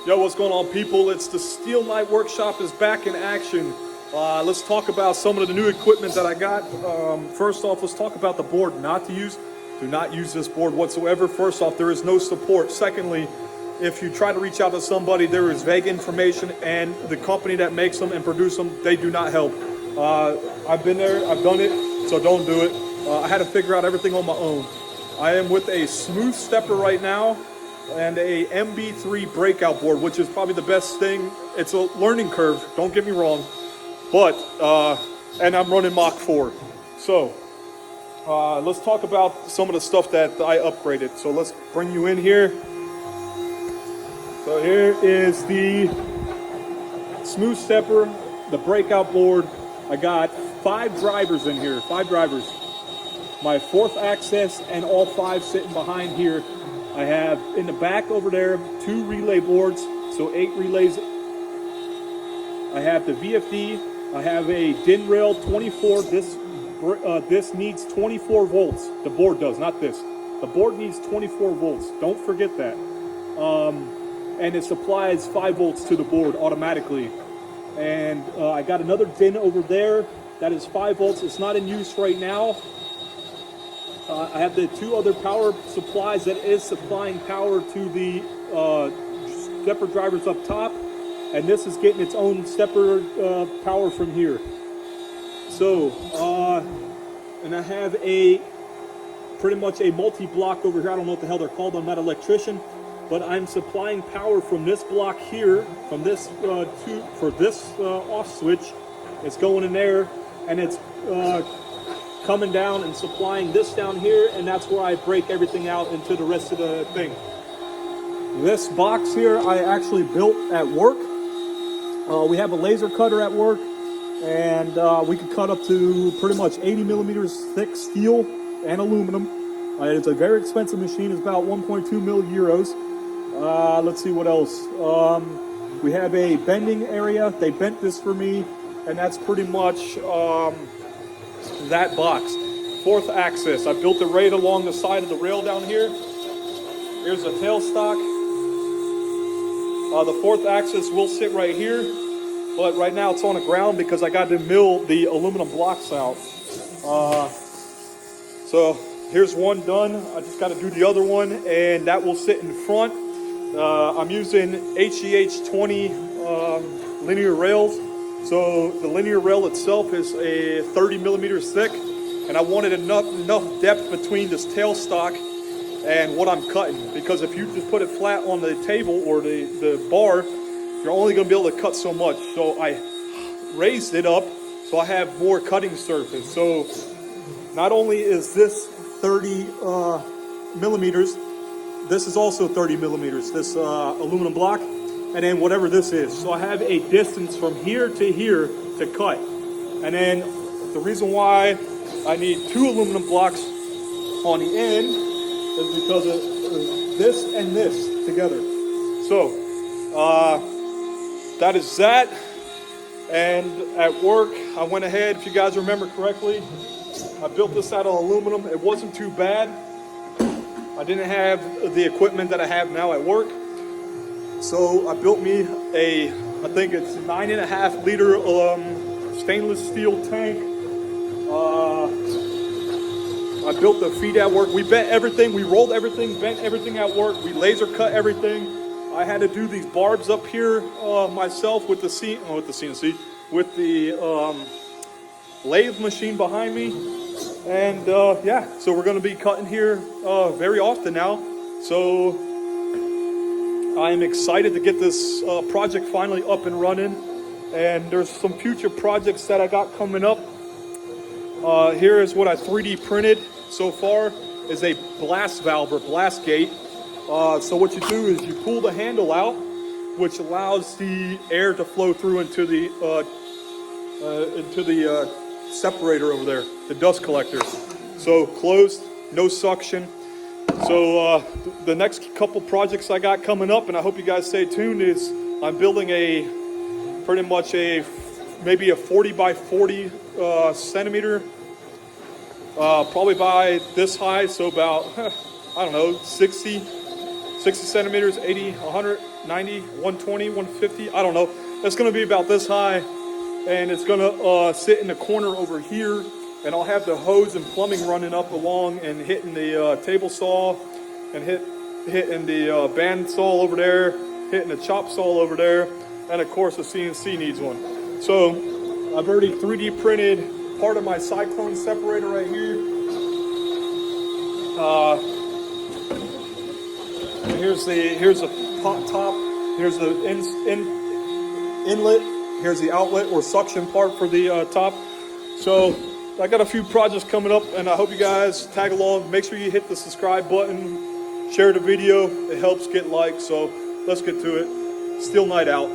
Yo, what's going on, people? It's the Steel Knight Workshop is back in action. Let's talk about some of the new equipment that I got. First off, let's talk about the board not to use. Do not use this board whatsoever. First off, there is no support. Secondly, if you try to reach out to somebody, there is vague information, and the company that makes them and produce them, they do not help. I've been there, I've done it, so don't do it. I had to figure out everything on my own. I am with a Smooth Stepper right now and a MB3 breakout board, which is probably the best thing. It's a learning curve, don't get me wrong, but and I'm running Mach 4. So let's talk about some of the stuff that I upgraded. So let's bring you in here. So here is the Smooth Stepper, the breakout board. I got 5 drivers in here, 5 drivers. My 4th axis and all 5 sitting behind here. I have in the back over there 2 relay boards, so 8 relays. I have the VFD. I have a DIN rail 24. This needs 24 volts. The board does, not this. The board needs 24 volts. Don't forget that. And it supplies 5 volts to the board automatically. And I got another DIN over there that is 5 volts. It's not in use right now. I have the 2 other power supplies that is supplying power to the stepper drivers up top, and this is getting its own stepper power from here. So, and I have a pretty much a multi-block over here. I don't know what the hell they're called. I'm not an electrician, but I'm supplying power from this block here, from this for this off switch. It's going in there, and it's coming down and supplying this down here, and that's where I break everything out into the rest of the thing. This box here I actually built at work. We have a laser cutter at work, and we could cut up to pretty much 80 millimeters thick steel and aluminum. It's a very expensive machine. It's about 1.2 mil euros. Let's see what else. We have a bending area. They bent this for me, and that's pretty much that box. 4th axis. I built it right along the side of the rail down here. Here's the tailstock. The 4th axis will sit right here, but right now it's on the ground because I got to mill the aluminum blocks out. So here's one done. I just got to do the other one, and that will sit in front. I'm using HEH 20 linear rails. So the linear rail itself is a 30 millimeters thick, and I wanted enough depth between this tailstock and what I'm cutting, because if you just put it flat on the table or the bar, you're only going to be able to cut so much. So I raised it up so I have more cutting surface. So not only is this 30 millimeters, this is also 30 millimeters, this aluminum block. And then whatever this is. So I have a distance from here to cut. And then the reason why I need 2 aluminum blocks on the end is because of this and this together. So that is that. And at work, I went ahead, if you guys remember correctly, I built this out of aluminum. It wasn't too bad. I didn't have the equipment that I have now at work. So I built me I think it's 9.5 liter stainless steel tank. I built the feet at work. We bent everything, we rolled everything, bent everything at work. We laser cut everything. I had to do these barbs up here myself with the CNC, with the lathe machine behind me. And yeah, so we're gonna be cutting here very often now. So I am excited to get this project finally up and running, and there's some future projects that I got coming up. Here is what I 3D printed so far, is a blast valve or blast gate. So what you do is you pull the handle out, which allows the air to flow through into the separator over there, the dust collector. So closed, no suction. So the next couple projects I got coming up, and I hope you guys stay tuned, is I'm building pretty much maybe a 40 by 40 centimeter, probably by this high, so about, I don't know, 60 centimeters, 80, 100, 90, 120, 150, I don't know. It's gonna be about this high, and it's gonna sit in the corner over here, and I'll have the hose and plumbing running up along and hitting the table saw, and hitting the band saw over there, hitting the chop saw over there, and of course the CNC needs one. So I've already 3D printed part of my cyclone separator right here. Here's the top, here's the inlet, here's the outlet or suction part for the top. So I got a few projects coming up, and I hope you guys tag along. Make sure you hit the subscribe button, share the video. It helps get likes. So let's get to it. Steel Knight out.